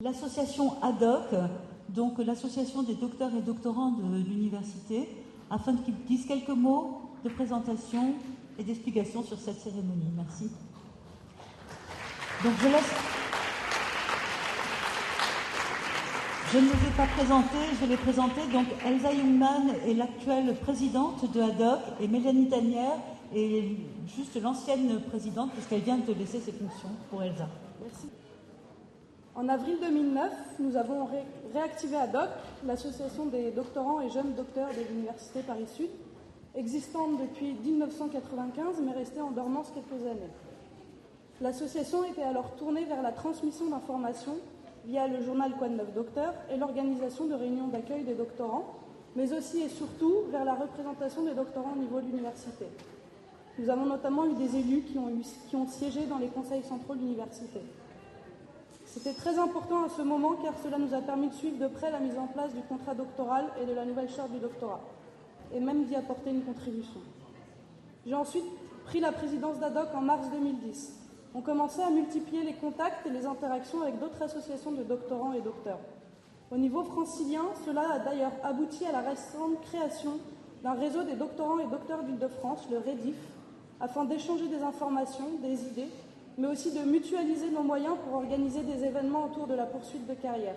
L'association ADOC, donc l'association des docteurs et doctorants de l'université, afin qu'ils disent quelques mots de présentation et d'explication sur cette cérémonie. Merci. Donc je ne les ai pas présentés, je vais les présenter. Donc Elsa Jungmann est l'actuelle présidente de ADOC et Mélanie Tanière est juste l'ancienne présidente puisqu'elle vient de laisser ses fonctions pour Elsa. Merci. En avril 2009, nous avons réactivé ADOC, l'association des doctorants et jeunes docteurs de l'Université Paris-Sud, existante depuis 1995 mais restée en dormance quelques années. L'association était alors tournée vers la transmission d'informations via le journal Quoi de neuf docteur et l'organisation de réunions d'accueil des doctorants, mais aussi et surtout vers la représentation des doctorants au niveau de l'université. Nous avons notamment eu des élus qui ont siégé dans les conseils centraux de l'université. C'était très important à ce moment car cela nous a permis de suivre de près la mise en place du contrat doctoral et de la nouvelle charte du doctorat, et même d'y apporter une contribution. J'ai ensuite pris la présidence d'ADOC en mars 2010. On commençait à multiplier les contacts et les interactions avec d'autres associations de doctorants et docteurs. Au niveau francilien, cela a d'ailleurs abouti à la récente création d'un réseau des doctorants et docteurs d'Île-de-France, le REDIF, afin d'échanger des informations, des idées, mais aussi de mutualiser nos moyens pour organiser des événements autour de la poursuite de carrière.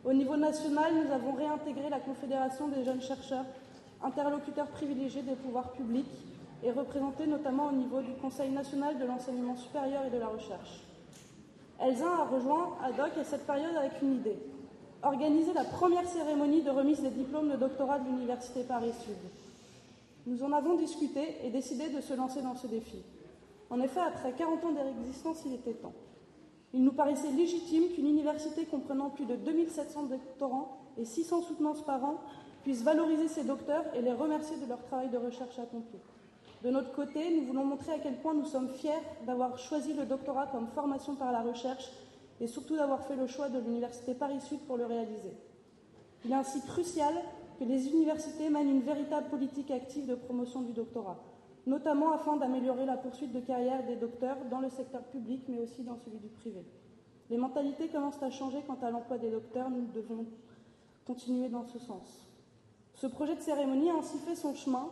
Au niveau national, nous avons réintégré la Confédération des jeunes chercheurs, interlocuteurs privilégiés des pouvoirs publics et représentés notamment au niveau du Conseil national de l'enseignement supérieur et de la recherche. Elsa a rejoint ADOC à cette période avec une idée: organiser la première cérémonie de remise des diplômes de doctorat de l'Université Paris-Sud. Nous en avons discuté et décidé de se lancer dans ce défi. En effet, après 40 ans d'existence, il était temps. Il nous paraissait légitime qu'une université comprenant plus de 2700 doctorants et 600 soutenances par an puisse valoriser ses docteurs et les remercier de leur travail de recherche accompli. De notre côté, nous voulons montrer à quel point nous sommes fiers d'avoir choisi le doctorat comme formation par la recherche et surtout d'avoir fait le choix de l'Université Paris-Sud pour le réaliser. Il est ainsi crucial que les universités mènent une véritable politique active de promotion du doctorat, notamment afin d'améliorer la poursuite de carrière des docteurs dans le secteur public, mais aussi dans celui du privé. Les mentalités commencent à changer quant à l'emploi des docteurs, nous devons continuer dans ce sens. Ce projet de cérémonie a ainsi fait son chemin,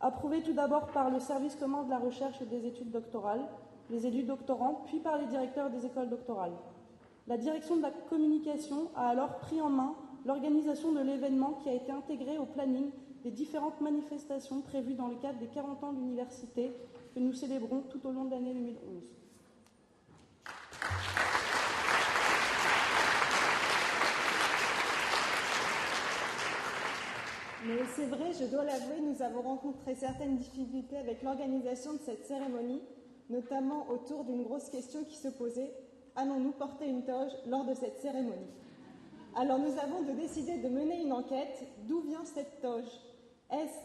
approuvé tout d'abord par le service commun de la recherche et des études doctorales, les élus doctorants, puis par les directeurs des écoles doctorales. La direction de la communication a alors pris en main l'organisation de l'événement qui a été intégré au planning des différentes manifestations prévues dans le cadre des 40 ans de l'université que nous célébrons tout au long de l'année 2011. Mais c'est vrai, je dois l'avouer, nous avons rencontré certaines difficultés avec l'organisation de cette cérémonie, notamment autour d'une grosse question qui se posait: allons-nous porter une toge lors de cette cérémonie? Alors nous avons décidé de mener une enquête. D'où vient cette toge?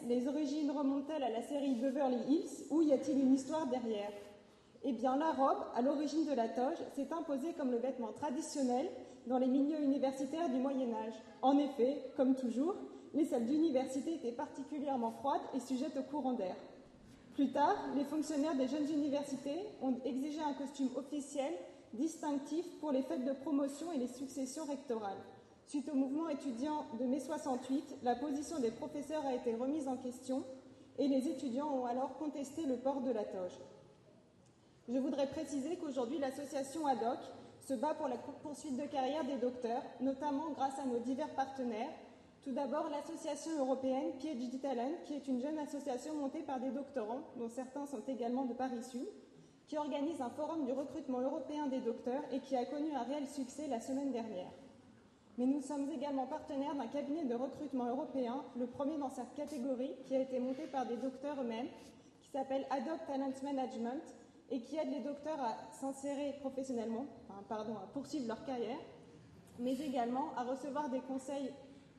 Les origines remontent-elles à la série Beverly Hills ou y a-t-il une histoire derrière? Eh bien, la robe, à l'origine de la toge, s'est imposée comme le vêtement traditionnel dans les milieux universitaires du Moyen-Âge. En effet, comme toujours, les salles d'université étaient particulièrement froides et sujettes au courant d'air. Plus tard, les fonctionnaires des jeunes universités ont exigé un costume officiel distinctif pour les fêtes de promotion et les successions rectorales. Suite au mouvement étudiant de mai 68, la position des professeurs a été remise en question et les étudiants ont alors contesté le port de la toge. Je voudrais préciser qu'aujourd'hui, l'association ADOC se bat pour la poursuite de carrière des docteurs, notamment grâce à nos divers partenaires. Tout d'abord, l'association européenne PhD Talent, qui est une jeune association montée par des doctorants, dont certains sont également de Paris-Sud, qui organise un forum du recrutement européen des docteurs et qui a connu un réel succès la semaine dernière. Mais nous sommes également partenaires d'un cabinet de recrutement européen, le premier dans sa catégorie, qui a été monté par des docteurs eux-mêmes, qui s'appelle ADOC Talent Management et qui aide les docteurs à s'insérer professionnellement, à poursuivre leur carrière, mais également à recevoir des conseils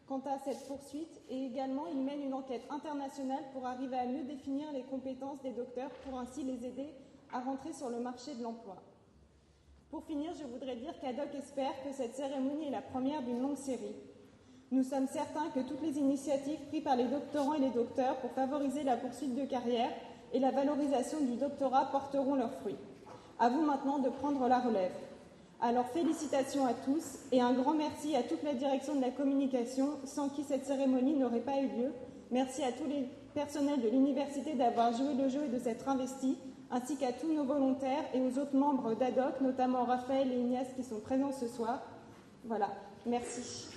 quant à cette poursuite. Et également, il mène une enquête internationale pour arriver à mieux définir les compétences des docteurs pour ainsi les aider à rentrer sur le marché de l'emploi. Pour finir, je voudrais dire qu'ADOC espère que cette cérémonie est la première d'une longue série. Nous sommes certains que toutes les initiatives prises par les doctorants et les docteurs pour favoriser la poursuite de carrière et la valorisation du doctorat porteront leurs fruits. À vous maintenant de prendre la relève. Alors félicitations à tous et un grand merci à toute la direction de la communication sans qui cette cérémonie n'aurait pas eu lieu. Merci à tous les personnels de l'université d'avoir joué le jeu et de s'être investis, ainsi qu'à tous nos volontaires et aux autres membres d'ADOC, notamment Raphaël et Ignace qui sont présents ce soir. Voilà, merci.